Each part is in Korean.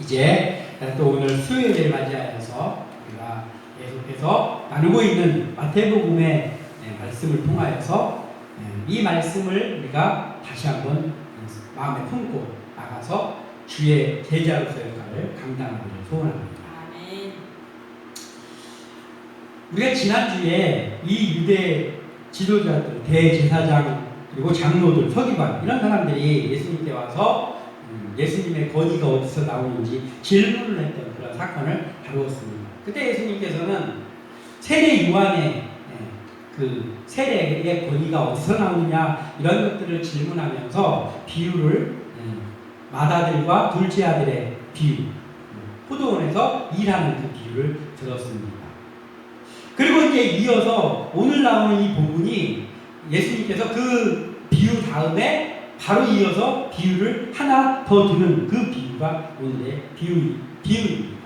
이제 또 오늘 수요일을 맞이하여서 우리가 계속해서 나누고 있는 마태복음의 말씀을 통하여서 이 말씀을 우리가 다시 한번 마음에 품고 나가서 주의 제자로서의 역할을 감당하기를 소원합니다. 아멘. 우리가 지난주에 이 유대 지도자들, 대제사장, 그리고 장로들, 서기관 이런 사람들이 예수님께 와서 예수님의 권위가 어디서 나오는지 질문을 했던 그런 사건을 다루었습니다. 그때 예수님께서는 세례 요한의 그 세례의 권위가 어디서 나오느냐 이런 것들을 질문하면서 비유를 마다들과 둘째 아들의 비유, 포도원에서 일하는 그 비유를 들었습니다. 그리고 이제 이어서 오늘 나오는 이 본문이 예수님께서 그 비유 다음에 바로 이어서 비유를 하나 더 두는 그 비유가 오늘의 비유입니다.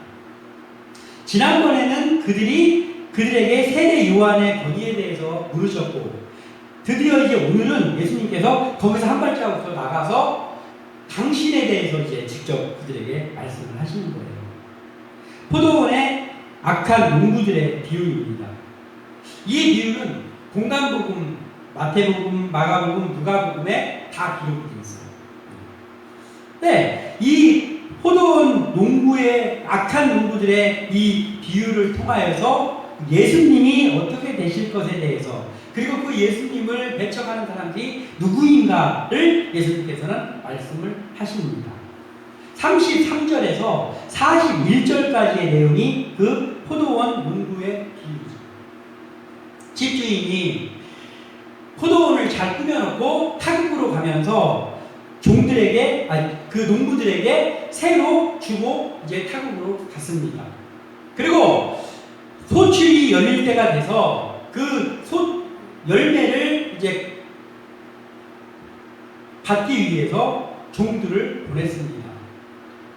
지난번에는 그들에게 세례 요한의 권위에 대해서 물으셨고, 드디어 이제 오늘은 예수님께서 거기서 한 발자국 더 나가서 당신에 대해서 이제 직접 그들에게 말씀을 하시는 거예요. 포도원의 악한 농부들의 비유입니다. 이 비유는 공간복음, 마태복음, 마가복음, 누가복음에 다 기록되어 있어요. 네, 이 포도원 농부의 악한 농부들의 이 비유를 통하여서 예수님이 어떻게 되실 것에 대해서, 그리고 그 예수님을 배척하는 사람들이 누구인가를 예수님께서는 말씀을 하십니다. 33절에서 41절까지의 내용이 그 포도원 농부의 비유죠. 집주인이 포도원을 잘 꾸며놓고 타국으로 가면서 종들에게, 그 농부들에게 새로 주고 이제 타국으로 갔습니다. 그리고 소출이 열릴 때가 돼서 그 열매를 이제 받기 위해서 종들을 보냈습니다.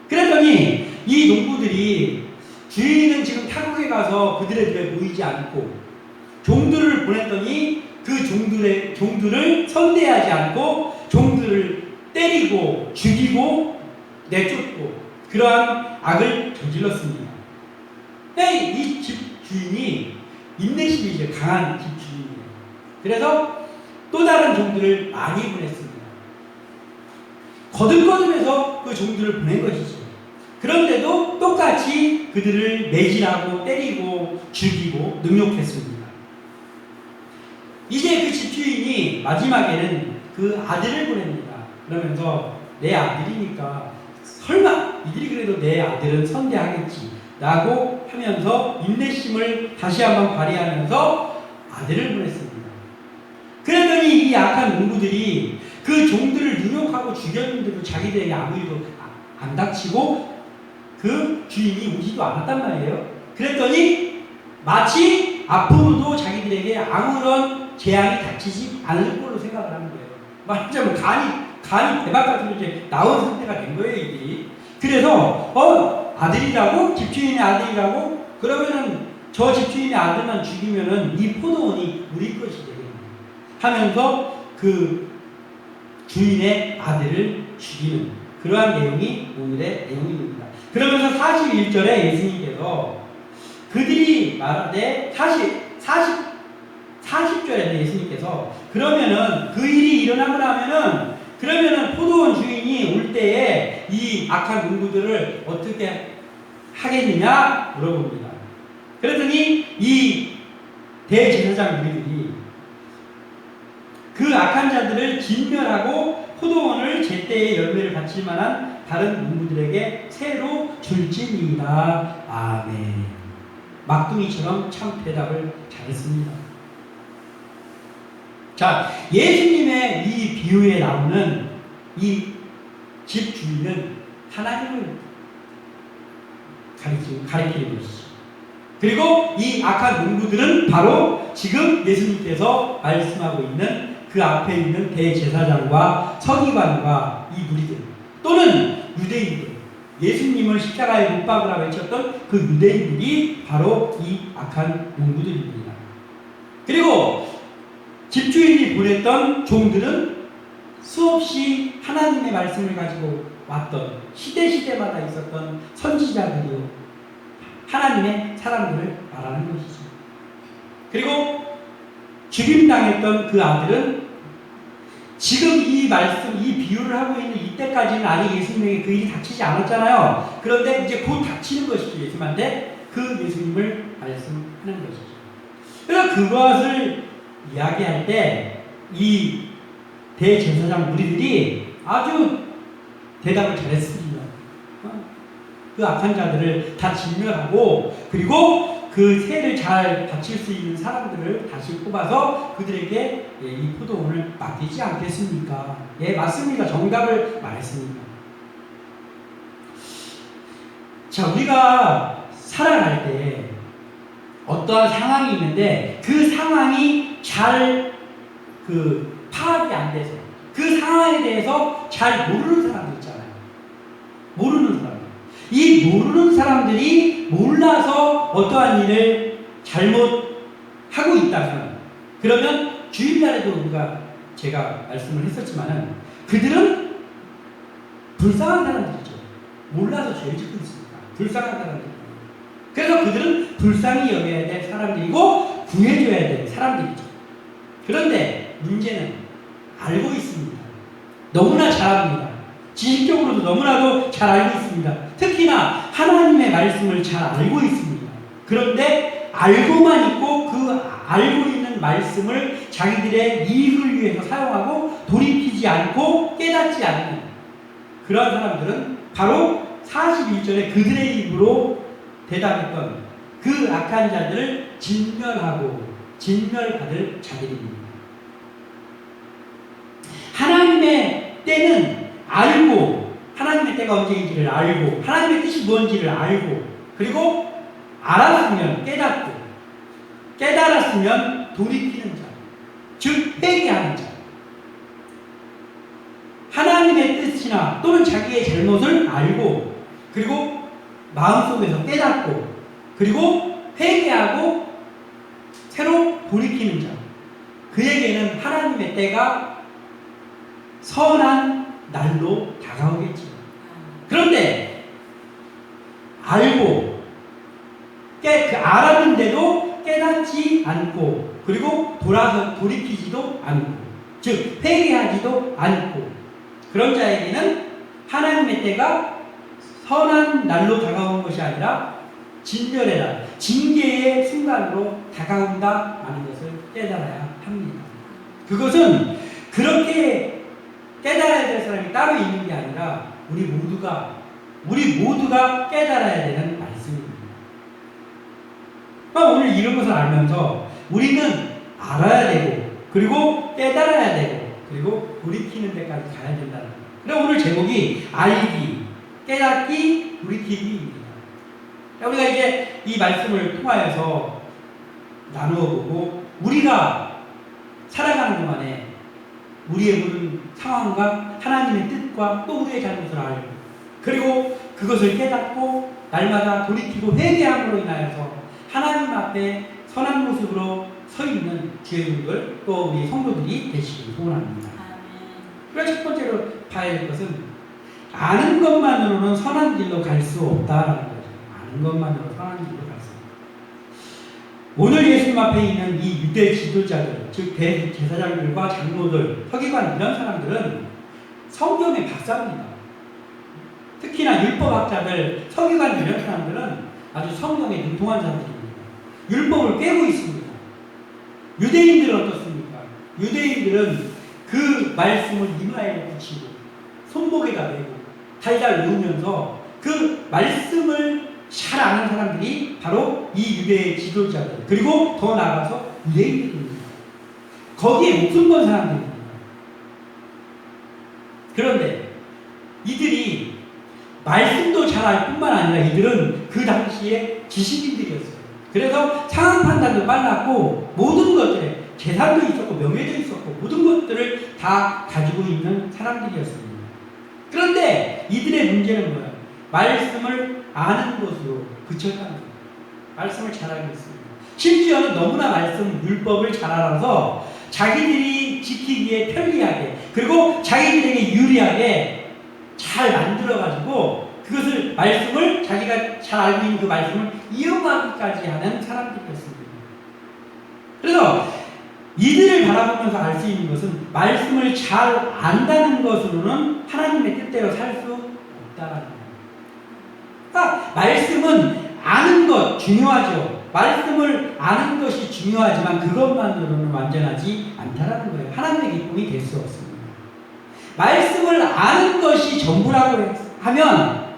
그랬더니 이 농부들이 주인은 지금 타국에 가서 그들의 집에 모이지 않고 종들을 보냈더니 그 종들을 선대하지 않고 종들을 때리고 죽이고 내쫓고 그러한 악을 저질렀습니다. 근데 이 집 주인이 인내심이 이제 강한 집 주인이에요. 그래서 또 다른 종들을 많이 보냈습니다. 거듭거듭해서 그 종들을 보낸 것이죠. 그런데도 똑같이 그들을 매질하고 때리고 죽이고 능욕했습니다. 이제 그 집주인이 마지막에는 그 아들을 보냅니다. 그러면서 내 아들이니까 설마 이들이 그래도 내 아들은 선대하겠지 라고 하면서 인내심을 다시 한번 발휘하면서 아들을 보냈습니다. 그랬더니 이 악한 농부들이 그 종들을 능욕하고 죽였는데도 자기들에게 아무 일도 안 닥치고 그 주인이 오지도 않았단 말이에요. 그랬더니 마치 앞으로도 자기들에게 아무런 재앙이 닥치지 않을 걸로 생각을 하는 거예요. 말하자면 간이 대박 같은 게 이제 나온 상태가 된 거예요, 이들이. 그래서 아들이라고? 집주인의 아들이라고? 그러면은 저 집주인의 아들만 죽이면은 이 포도원이 우리 것이 되겠네 하면서 그 주인의 아들을 죽이는 그러한 내용이 오늘의 내용입니다. 그러면서 41절에 예수님께서 그들이 말하되 40절에 예수님께서 그러면은 그 일이 일어나고 나면은 그러면은 포도원 주인이 올 때에 이 악한 농부들을 어떻게 하겠느냐 물어봅니다. 그랬더니 이 대제사장 무리들이 그 악한 자들을 진멸하고 포도원을 제때에 열매를 바칠 만한 다른 농부들에게 새로 줄지니이다. 아멘. 막둥이처럼 참 대답을 잘했습니다. 자, 예수님의 이 비유에 나오는 이 집 주인은 하나님을 가리키는 것이죠. 그리고 이 악한 농부들은 바로 지금 예수님께서 말씀하고 있는 그 앞에 있는 대제사장과 서기관과 이 무리들 또는 유대인들, 예수님을 십자가에 못 박으라 외쳤던 그 유대인들이 바로 이 악한 농부들입니다. 그리고 집주인이 보냈던 종들은 수없이 하나님의 말씀을 가지고 왔던 시대마다 있었던 선지자들이요 하나님의 사람들을 말하는 것이죠. 그리고 죽임당했던 그 아들은 지금 이 말씀, 이 비유를 하고 있는 이때까지는 아직 예수님에게 그 일이 닥치지 않았잖아요. 그런데 이제 곧 닥치는 것이죠. 예수님한테 그 예수님을 말씀하는 것이죠. 그래서 그것을 이야기할 때 이 대제사장 무리들이 아주 대답을 잘했습니다. 그 악한 자들을 다 진멸하고 그리고 그 새를 잘 바칠 수 있는 사람들을 다시 뽑아서 그들에게 이 포도원을 맡기지 않겠습니까? 예, 맞습니다. 정답을 말했습니다. 자, 우리가 살아갈 때 어떠한 상황이 있는데 그 상황이 잘 파악이 안 돼서 그 상황에 대해서 잘 모르는 사람들 있잖아요. 모르는 사람. 이 모르는 사람들이 몰라서 어떠한 일을 잘못하고 있다면 그러면 주일날에도 제가 말씀을 했었지만은 그들은 불쌍한 사람들이죠. 몰라서 죄를 짓고 있습니다. 불쌍한 사람들. 그래서 그들은 불쌍히 여겨야 될 사람들이고 구해줘야 될 사람들이죠. 그런데 문제는 알고 있습니다. 너무나 잘합니다. 지식적으로도 너무나도 잘 알고 있습니다. 특히나 하나님의 말씀을 잘 알고 있습니다. 그런데 알고만 있고 그 알고 있는 말씀을 자기들의 이익을 위해서 사용하고 돌이키지 않고 깨닫지 않는 그런 사람들은 바로 41절에 그들의 입으로 대답했던 그 악한 자들을 진멸받을 자들입니다. 하나님의 때는 알고 하나님의 때가 언제인지를 알고 하나님의 뜻이 뭔지를 알고 그리고 알았으면 깨달았으면 돌이키는 자, 즉 회개하는 자. 하나님의 뜻이나 또는 자기의 잘못을 알고 그리고 마음속에서 깨닫고 그리고 회개하고 새로 돌이키는 자. 그에게는 하나님의 때가 선한 날로 다가오겠지. 그런데 알고 알았는데도 깨닫지 않고 그리고 돌이키지도 않고 즉 회개하지도 않고 그런 자에게는 하나님의 때가 선한 날로 다가오는 것이 아니라 진멸의 날, 징계의 순간으로 다가온다 하는 것을 깨달아야 합니다. 그것은 그렇게 깨달아야 될 사람이 따로 있는 게 아니라 우리 모두가 깨달아야 되는 말씀입니다. 오늘 이런 것을 알면서 우리는 알아야 되고 그리고 깨달아야 되고 그리고 돌이키는 데까지 가야 된다는 거예요. 그래서 오늘 제목이 알기, 깨닫기, 돌이키기입니다. 우리가 이제 이 말씀을 통하여서 나누어 보고 우리가 살아가는 동안에 우리의 모든 상황과 하나님의 뜻과 또 우리의 잘못을 알고 그리고 그것을 깨닫고 날마다 돌이키고 회개함으로 인하여서 하나님 앞에 선한 모습으로 서 있는 주의분들 또 우리 성도들이 되시길 소원합니다. 그래서 첫 번째로 봐야 할 것은 아는 것만으로는 선한 길로 갈 수 없다라는 거죠. 아는 것만으로 선한 길로 갈 수 없다. 오늘 예수님 앞에 있는 이 유대 지도자들, 즉 대제사장들과 장로들, 서기관 이런 사람들은 성경의 박사입니다. 특히나 율법학자들, 서기관 이런 사람들은 아주 성경에 능통한 사람들입니다. 율법을 깨고 있습니다. 유대인들은 어떻습니까? 유대인들은 그 말씀을 이마에 붙이고 손목에다 메고 달달 외우면서 그 말씀을 잘 아는 사람들이 바로 이 유대의 지도자들 그리고 더 나아가서 유대인들입니다. 거기에 목숨 건 사람들입니다. 그런데 이들이 말씀도 잘 알 뿐만 아니라 이들은 그 당시에 지식인들이었어요. 그래서 상황 판단도 빨랐고 모든 것들에 재산도 있었고 명예도 있었고 모든 것들을 다 가지고 있는 사람들이었습니다. 그런데 이들의 문제는 뭐예요? 말씀을 아는 것으로 그쳤다는 거예요. 말씀을 잘 알고 있습니다. 심지어는 너무나 말씀, 율법을 잘 알아서 자기들이 지키기에 편리하게 그리고 자기들에게 유리하게 잘 만들어가지고 그것을 말씀을 자기가 잘 알고 있는 그 말씀을 이어가기까지 하는 사람들이었습니다. 그래서 이들을 바라보면서 알 수 있는 것은 말씀을 잘 안다는 것으로는 하나님의 뜻대로 살 수 없다라는 거예요. 그러니까 말씀은 아는 것 중요하죠. 말씀을 아는 것이 중요하지만 그것만으로는 완전하지 않다라는 거예요. 하나님의 기쁨이 될 수 없습니다. 말씀을 아는 것이 전부라고 하면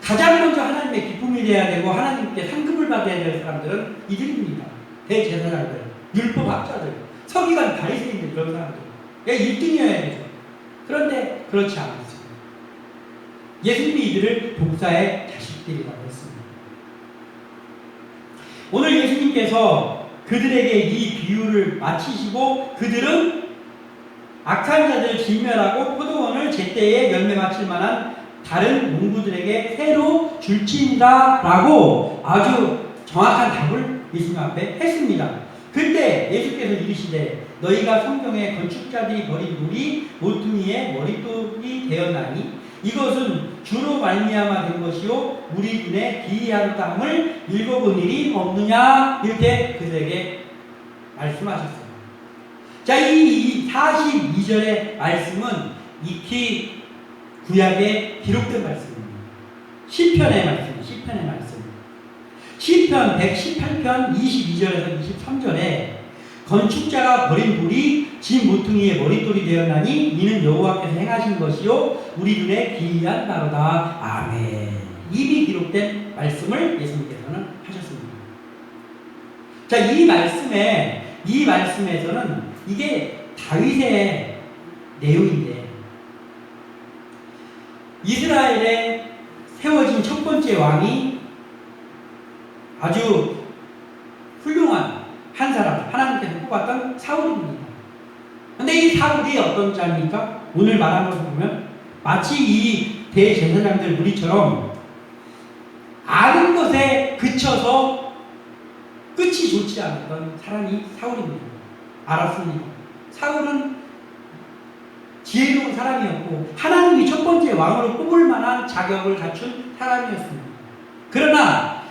가장 먼저 하나님의 기쁨이 돼야 되고 하나님께 상급을 받아야 될 사람들은 이들입니다. 대제사장들, 율법학자들, 서기관 바리새인들 그런 사람들. 1등이어야 되죠. 그런데 그렇지 않았습니다. 예수님이 이들을 독사의 자식들이라고 했습니다. 오늘 예수님께서 그들에게 이 비유를 마치시고 그들은 악한 자들을 진멸하고 포도원을 제때에 열매 맺을 만한 다른 농부들에게 새로 줄지니라 라고 아주 정확한 답을 예수님 앞에 했습니다. 그때 예수께서 이르시되 너희가 성경에 건축자들이 버린 돌이 모퉁이의 머릿돌이 되었나니 이것은 주로 말미암아 된 것이요 우리 눈에 기이한 땅을 읽어본 일이 없느냐 이렇게 그들에게 말씀하셨습니다. 자, 이 42절의 말씀은 익히 구약에 기록된 말씀입니다. 시편의 말씀, 시편의 말씀. 시편 118편 22절에서 23절에 건축자가 버린 돌이 진 모퉁이의 머릿돌이 되었나니 이는 여호와께서 행하신 것이요 우리 눈에 기이한 바로다. 아멘. 이미 기록된 말씀을 예수님께서는 하셨습니다. 자, 이 말씀에서는 이게 다윗의 내용인데 이스라엘에 세워진 첫 번째 왕이 아주 훌륭한 한 사람, 하나님께서 뽑았던 사울입니다. 근데 이 사울이 어떤 자입니까? 오늘 말한 것을 보면 마치 이 대제사장들 무리처럼 아는 것에 그쳐서 끝이 좋지 않았던 사람이 사울입니다. 알았습니다. 사울은 지혜로운 사람이었고 하나님이 첫 번째 왕으로 뽑을 만한 자격을 갖춘 사람이었습니다. 그러나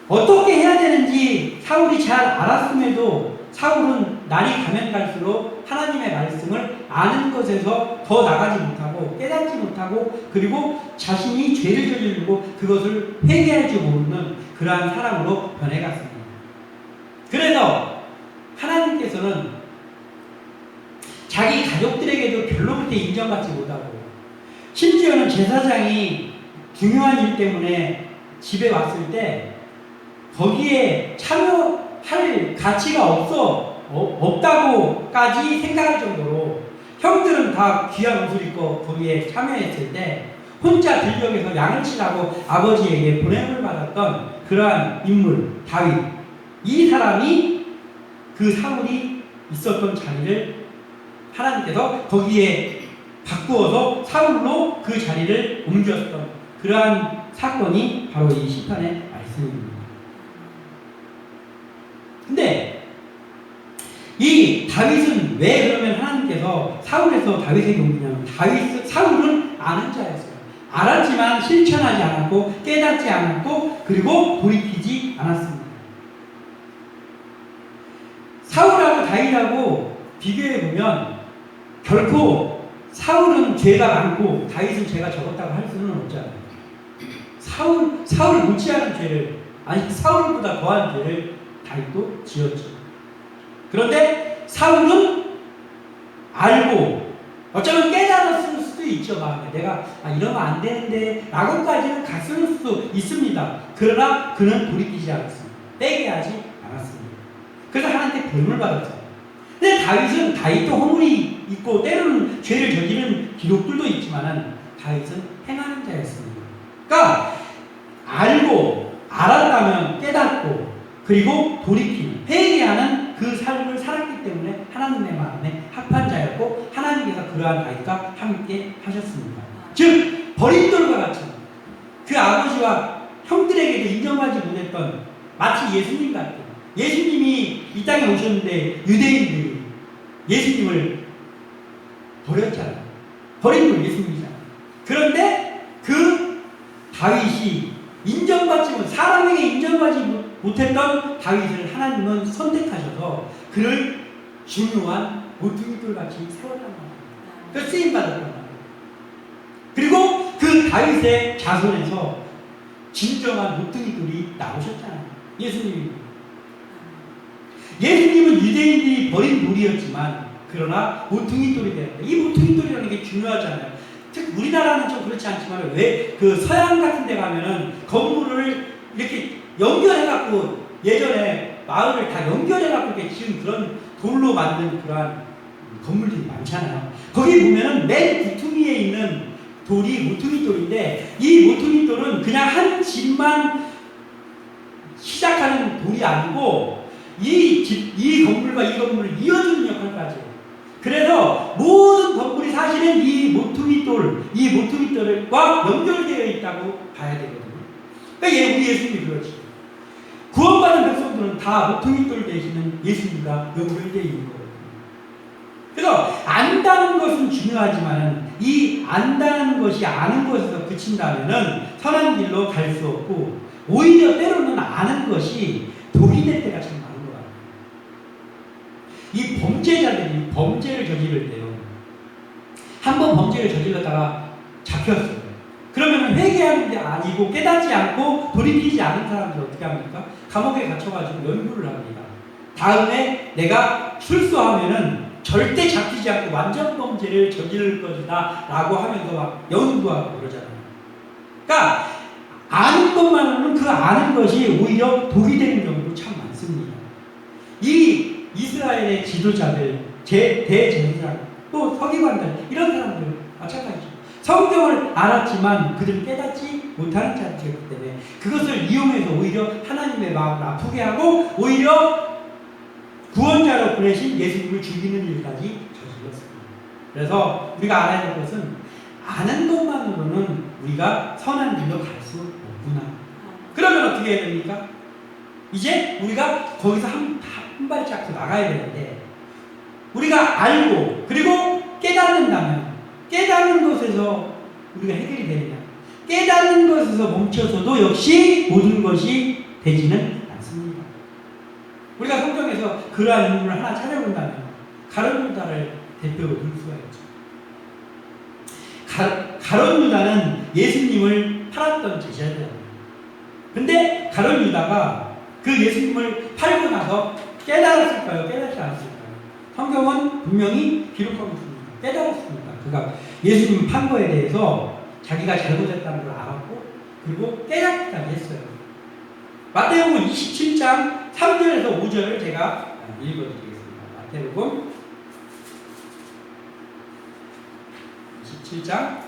어떻게 해야 되는지 사울이 잘 알았음에도 사울은 날이 가면 갈수록 하나님의 말씀을 아는 것에서 더 나가지 못하고 깨닫지 못하고 그리고 자신이 죄를 저지르고 그것을 회개할 줄 모르는 그러한 사람으로 변해갔습니다. 그래서 하나님께서는 자기 가족들에게도 별로 그렇게 인정받지 못하고 심지어는 제사장이 중요한 일 때문에 집에 왔을 때 거기에 참여할 가치가 없다고까지 생각할 정도로 형들은 다 귀한 옷을 입고 거기에 참여했을 때 혼자 들녘에서 양을 치라고 아버지에게 보냄을 받았던 그러한 인물 다윗, 이 사람이 그 사울이 있었던 자리를 하나님께서 거기에 바꾸어서 사울로 그 자리를 옮겼던 그러한 사건이 바로 이 시편의 말씀입니다. 근데 이 다윗은 왜 그러면 하나님께서 사울에서 다윗에게 옮기냐면 사울은 아는 자였어요. 알았지만 실천하지 않았고 깨닫지 않았고 그리고 돌이키지 않았습니다. 사울하고 다윗하고 비교해보면 결코 사울은 죄가 많고 다윗은 죄가 적었다고 할 수는 없잖아요. 사울 못지않은 죄를 아니 사울보다 더한 죄를 다윗도 지었죠. 그런데 사울은 알고 어쩌면 깨달았을 수도 있죠. 마음에 내가 이러면 안 되는데 라고까지는 갔을 수도 있습니다. 그러나 그는 돌이키지 않았습니다. 빼게 하지 않았습니다. 그래서 하나님께 벌을 받았죠. 근데 다윗도 허물이 있고 때로는 죄를 저지른 기록들도 있지만은 다윗은 행하는 자였습니다. 그러니까 알았다면 깨닫고 그리고 돌이키는 회개하는 그 삶을 살았기 때문에 하나님의 마음에 합한 자였고 하나님께서 그러한 다윗과 함께 하셨습니다. 즉 버린 돌과 같이 그 아버지와 형들에게도 인정하지 못했던 마치 예수님 같은 예수님이 이 땅에 오셨는데 유대인들이 예수님을 버렸잖아요. 버린 건 예수님이잖아요. 그런데 그 다윗이 사람에게 인정받지 못했던 다윗을 하나님은 선택하셔서 그를 중요한 모퉁이돌 같이 세웠단 말이에요. 그 쓰임 받았단 말이에요. 그리고 그 다윗의 자손에서 진정한 모퉁이돌이 나오셨잖아요. 예수님은 유대인들이 버린 돌이었지만 그러나 모퉁이돌이 되었다. 이 모퉁이돌이라는 게 중요하잖아요. 특히 우리나라는 좀 그렇지 않지만 왜 그 서양 같은 데 가면은 건물을 이렇게 연결해갖고 예전에 마을을 다 연결해갖고 이렇게 지은 그런 돌로 만든 그러한 건물들이 많잖아요. 거기 보면은 맨 구퉁이에 있는 돌이 모퉁이돌인데 이 모퉁이돌은 그냥 한 집만 시작하는 돌이 아니고 이 건물과 이 건물을 이어주는 역할까지 해요. 그래서 모든 건물이 사실은 이 모퉁이돌과 연결되어 있다고 봐야 되거든요. 그러니까 우리 예수님이 그렇지. 구원받은 백성들은 다 모퉁이돌 되시는 예수님과 연결되어 있는 거거든요. 그래서 안다는 것은 중요하지만 이 안다는 것이 아는 것에서 그친다면은 선한 길로 갈 수 없고 오히려 때로는 아는 것이 독이 될 때가 참 많은 것 같아요. 이 범죄자들이 범죄를 저지를 때요. 한번 범죄를 저질렀다가 잡혔어요. 그러면 회개하는 게 아니고 깨닫지 않고 돌이키지 않은 사람들 어떻게 합니까? 감옥에 갇혀가지고 연구를 합니다. 다음에 내가 출소하면은 절대 잡히지 않고 완전 범죄를 저지를 것이다 라고 하면서 막 연구하고 그러잖아요. 그러니까 아는 것만으로는 그 아는 것이 오히려 독이 되는 경우도 참 많습니다. 이 이스라엘의 지도자들, 대제사장, 또 서기관들 이런 사람들 마찬가지죠. 성경을 알았지만 그들은 깨닫지 못하는 자들이기 때문에 그것을 이용해서 오히려 하나님의 마음을 아프게 하고 오히려 구원자로 보내신 예수님을 죽이는 일까지 저질렀습니다. 그래서 우리가 알아야 될 것은 아는 것만으로는 우리가 선한 길로 갈 수 없구나. 그러면 어떻게 해야 됩니까? 이제 우리가 거기서 한 발짝 더 나가야 되는데 우리가 알고 그리고 깨닫는다면 깨닫는 것에서 우리가 해결이 되느냐? 깨닫는 것에서 멈춰서도 역시 모든 것이 되지는 않습니다. 우리가 성경에서 그러한 인물을 하나 찾아본다면 가룟 유다를 대표로 들 수가 있죠. 가룟 유다는 예수님을 팔았던 제자들이에요. 근데 가룟 유다가 그 예수님을 팔고 나서 깨달았을까요? 깨닫지 않았을까요? 성경은 분명히 기록하고 있습니다. 깨달았습니다. 그가 예수님 판 거에 대해서 자기가 잘못했다는 걸 알았고 그리고 깨닫기까지 했어요. 마태복음 27장 3절에서 5절을 제가 읽어드리겠습니다. 마태복음 27장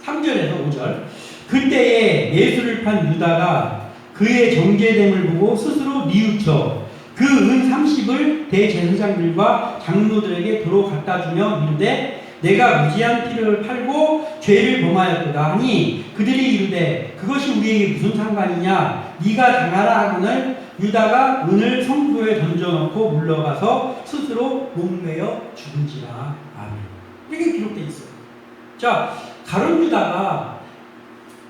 3절에서 5절. 그때에 예수를 판 유다가 그의 정죄됨을 보고 스스로 뉘우쳐 그 은 30을 대제사장들과 장로들에게 도로 갖다 주며 이르되 내가 무지한 피를 팔고 죄를 범하였도다 하니 그들이 이르되 그것이 우리에게 무슨 상관이냐 네가 당하라 하거늘 유다가 은을 성소에 던져놓고 물러가서 스스로 목매어 죽은지라. 아멘. 이렇게 기록되어 있어요. 자, 가룟 유다가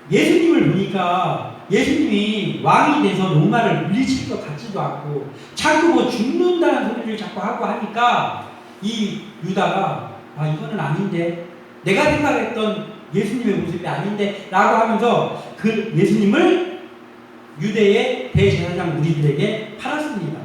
예수님을 보니까 예수님이 왕이 돼서 로마를 물리칠 것 같지도 않고 자꾸 뭐 죽는다는 소리를 자꾸 하고 하니까 이 유다가 이거는 아닌데 내가 생각했던 예수님의 모습이 아닌데 라고 하면서 그 예수님을 유대의 대제사장 무리들에게 팔았습니다.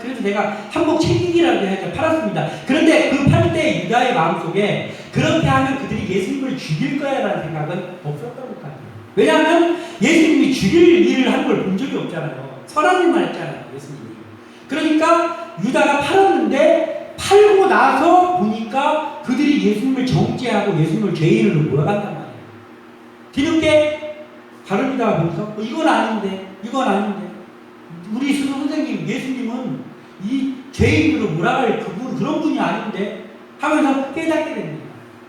그래서 내가 한복 챙기기라도 해서 팔았습니다. 그런데 그 팔 때 유다의 마음속에 그렇게 하면 그들이 예수님을 죽일 거야 라는 생각은 없었던 것 같아요. 왜냐하면 예수님이 죽일 일을 한 걸 본 적이 없잖아요. 선한 일만 했잖아요. 예수님이. 그러니까 유다가 팔았는데 팔고 나서 보니까 그들이 예수님을 정죄하고 예수님을 죄인으로 몰아간단 말이에요. 뒤늦게 가룟 유다가 보면서 이건 아닌데 우리 수도 선생님 예수님은 이 죄인으로 몰아갈 그런 분이 아닌데 하면서 깨닫게 됩니다.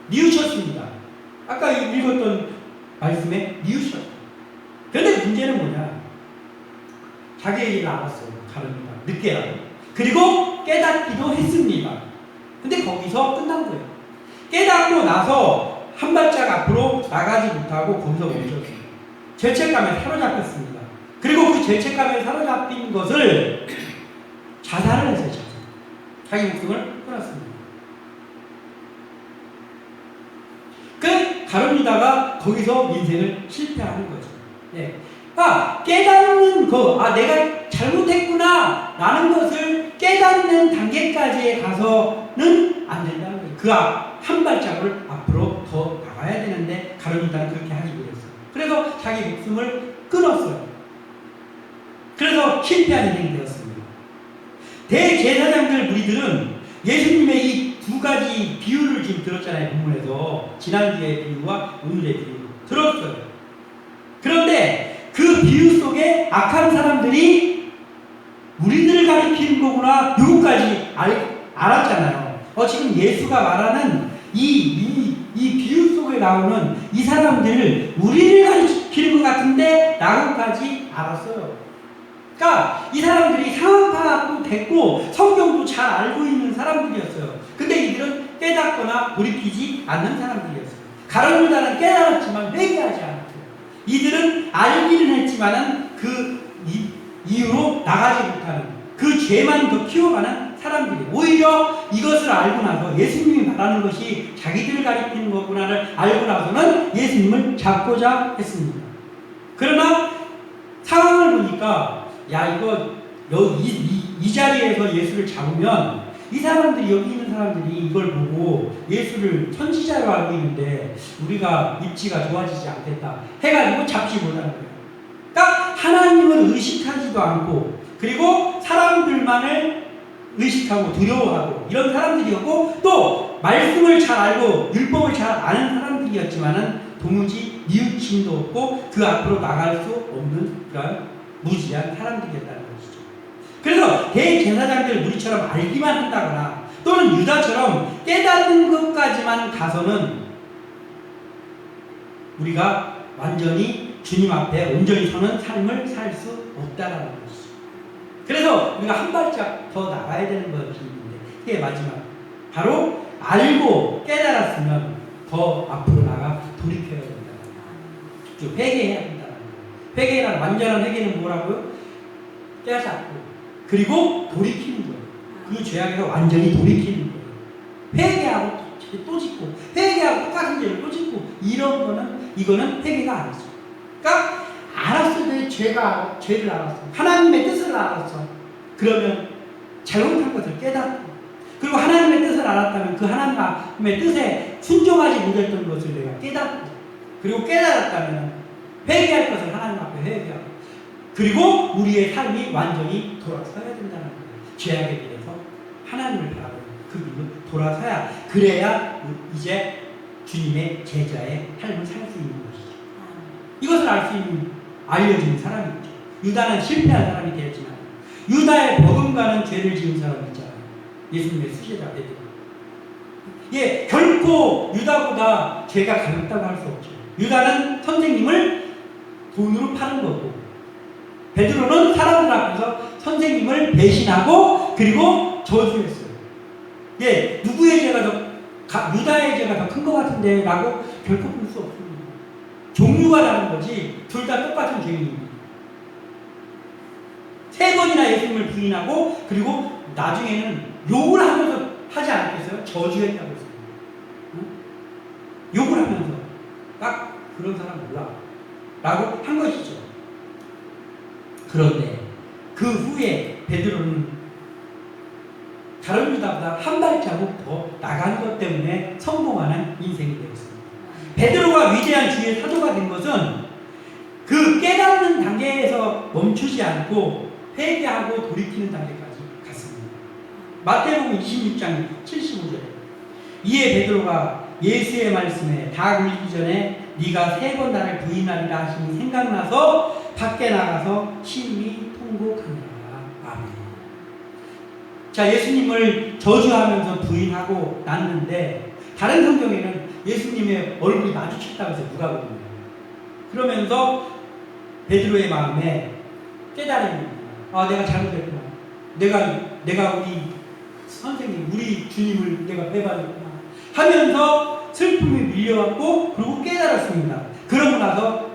뉘우쳤습니다. 아까 읽었던 말씀에 뉘우쳤어요. 그런데 문제는 뭐냐? 자기의 일을 알았어요. 가룟 유다. 늦게라도. 그리고 깨닫기도 했습니다. 근데 거기서 끝난 거예요. 깨닫고 나서 한 발짝 앞으로 나가지 못하고 거기서 멈췄어요. 죄책감에 사로잡혔습니다. 그리고 그 죄책감에 사로잡힌 것을 자살을 했어요. 자기 목숨을 끊었습니다. 그 가룟 유다가 거기서 인생을 실패하는 거죠. 네. 깨닫는 내가 잘못했구나 라는 것을 깨닫는 단계까지 가서는 안 된다는 거예요. 그 한 발짝을 앞으로 더 나가야 되는데 가룟 유다는 그렇게 하지 못했어요. 그래서 자기 목숨을 끊었어요. 그래서 실패한 인생이 되었습니다. 대제사장들 무리들은 예수님의 이 두 가지 비유를 지금 들었잖아요. 본문에서 지난주의 비유와 오늘의 비유 들었어요. 그런데 그 비유 속에 악한 사람들이 우리들을 가리키는 거구나 요거까지 알았잖아요. 지금 예수가 말하는 이 비유 속에 나오는 이 사람들을 우리를 가리키는 것 같은데 라고까지 알았어요. 그러니까 이 사람들이 상황 파악도 됐고 성경도 잘 알고 있는 사람들이었어요. 근데 이들은 깨닫거나 돌이키지 않는 사람들이었어요. 가룟 유다는 깨달았지만 회개하지 않았어요. 이들은 알기는 했지만은 그 이유로 나가지 못하는 그 죄만 더 키워가는 사람들이 오히려 이것을 알고 나서 예수님이 말하는 것이 자기들을 가리키는 거구나를 알고 나서는 예수님을 잡고자 했습니다. 그러나 상황을 보니까 이 자리에서 예수를 잡으면 이 사람들이 여기 있는 사람들이 이걸 보고 예수를 선지자로 알고 있는데 우리가 입지가 좋아지지 않겠다 해가지고 잡지 못하는 거예요. 그러니까 하나님을 의식하지도 않고 그리고 사람들만을 의식하고 두려워하고 이런 사람들이었고 또 말씀을 잘 알고 율법을 잘 아는 사람들이었지만은 도무지 뉘우침도 없고 그 앞으로 나갈 수 없는 그런 무지한 사람들이었다는 것이죠. 그래서 대제사장들 우리처럼 알기만 한다거나 또는 유다처럼 깨닫는 것까지만 가서는 우리가 완전히 주님 앞에 온전히 서는 삶을 살 수 없다라는 것이죠. 그래서 우리가 한 발짝 더 나가야 되는 것이 있는데 그게 마지막 바로 알고 깨달았으면 더 앞으로 나가 돌이켜야 된다는 거예요. 회개해야 된다는 거예요. 회개란 완전한 회개는 뭐라고요? 깨닫고 그리고 돌이키는 거예요. 그 죄악에서 완전히 돌이키는 거예요. 회개하고 또 짓고 회개하고 똑같은 죄를 또 짓고 이거는 회개가 아니죠. 그러니까 알았을 때 죄를 알았어. 하나님의 뜻을 알았어. 그러면 잘못한 것을 깨닫고 그리고 하나님의 뜻을 알았다면 그 하나님의 뜻에 순종하지 못했던 것을 내가 깨닫고 그리고 깨달았다면 회개할 것을 하나님 앞에 회개하고 그리고 우리의 삶이 완전히 돌아서야 된다는 거예요. 죄악에 비해서 하나님을 바라보는 그 길로 돌아서야 그래야 이제 주님의 제자의 삶을 살 수 있는 것이죠. 이것을 알 수 있는 알려진 사람이죠. 유다는 실패한 사람이 되었지만 유다의 버금가는 죄를 지은 사람이 있잖아요. 예수님의 수제자 베드로. 결코 유다보다 죄가 가볍다고 할 수 없죠. 유다는 선생님을 돈으로 파는 거고 베드로는 사람들 앞에서 선생님을 배신하고 그리고 저주했어요. 누구의 죄가 유다의 죄가 더 큰 것 같은데 라고 결코 볼 수 없습니다. 종류가 다른 거지 둘 다 똑같은 죄인입니다. 3번이나 예수님을 부인하고 그리고 나중에는 욕을 하면서 하지 않겠어요? 저주했다고 했어요. 욕을 하면서 딱 그런 사람 몰라 라고 한 것이죠. 그런데 그 후에 베드로는 가룟 유다보다 한 발자국 더 나간 것 때문에 성공하는 인생이 되었습니다. 베드로가 위대한 주의 사도가 된 것은 그 깨닫는 단계에서 멈추지 않고 회개하고 돌이키는 단계까지 갔습니다. 마태복음 26장 75절에 이에 베드로가 예수의 말씀에 다 굴리기 전에 네가 3번 나를 부인하리라 하시니 생각나서 밖에 나가서 심히 통곡하니라. 아멘. 자, 예수님을 저주하면서 부인하고 났는데 다른 성경에는 예수님의 얼굴이 마주쳤다고 해서 누가 보는 거예요. 그러면서 베드로의 마음에 깨달음이 내가 잘못했구나. 내가 우리 선생님, 우리 주님을 내가 배반했구나 하면서 슬픔이 밀려왔고 그리고 깨달았습니다. 그러고 나서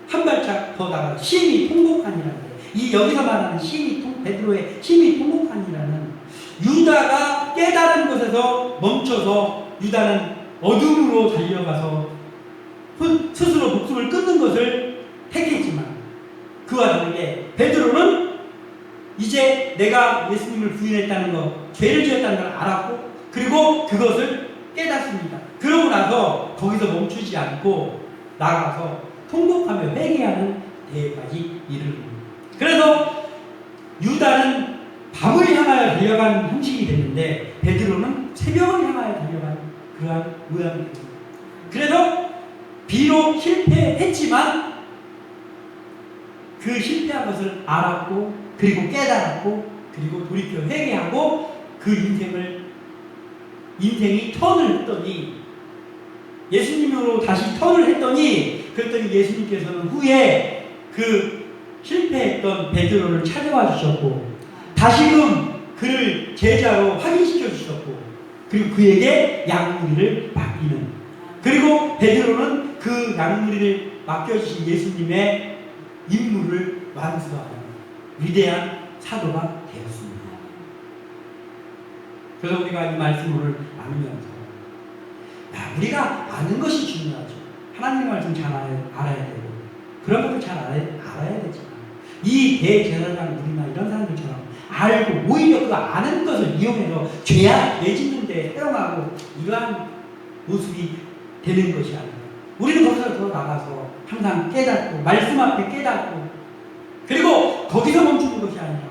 한 발짝 더 나가 심히 통곡하니라는데 이 여기서 말하는 베드로의 심히 통곡하니라는 유다가 깨달은 곳에서 멈춰서 유다는 어둠으로 달려가서 스스로 목숨을 끊는 것을 택했지만 그와 다르게 베드로는 이제 내가 예수님을 부인했다는 것, 죄를 지었다는 걸 알았고 그리고 그것을 깨닫습니다. 그러고 나서 거기서 멈추지 않고 나가서 통곡하며 회개하는 데까지 이르릅니다. 그래서 유다는 밤을 향하여 달려간 형식이 됐는데 베드로는 새벽을 향하여 달려간 그러한 모양이 됩니다. 그래서 비록 실패했지만 그 실패한 것을 알았고 그리고 깨달았고 그리고 돌이켜 회개하고 그 인생이 턴을 했더니 예수님으로 다시 턴을 했더니 그랬더니 예수님께서는 후에 그 실패했던 베드로를 찾아와 주셨고 다시금 그를 제자로 확인시켜 주셨고 그리고 그에게 양무리를 맡기는 그리고 베드로는 그 양무리를 맡겨주신 예수님의 임무를 완수하는 위대한 사도가 되었습니다. 그래서 우리가 이 말씀을 나누면서 우리가 아는 것이 중요하죠. 하나님의 말씀 잘 알아야 되고 그런 것을 잘 알아야 되지만 이 대제사장 우리나 이런 사람들처럼 알고 오히려 그 아는 것을 이용해서 죄 짓는 데 사용하고 이러한 모습이 되는 것이 아니라 우리는 거기서 더 나가서 항상 깨닫고 말씀 앞에 깨닫고 그리고 거기서 멈추는 것이 아니라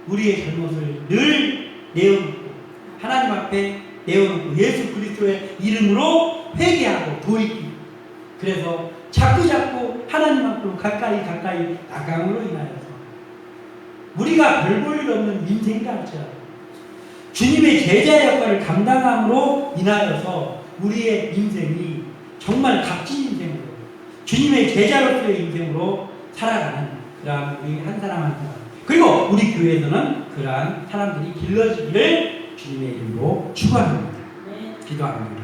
우리의 잘못을 늘 내어놓고 하나님 앞에 내어놓고 예수 그리스도의 이름으로 회개하고 돌이키고 그래서 자꾸 하나님 앞으로 가까이 나감으로 인하여서 우리가 별 볼 일 없는 인생이라 할지라도 주님의 제자 역할을 감당함으로 인하여서 우리의 인생이 정말 값진 인생으로 주님의 제자로서의 인생으로 살아가는 그러한 우리 한 사람 한 사람 그리고 우리 교회에서는 그러한 사람들이 길러지기를 주님의 이름으로 축원합니다. 기도합니다.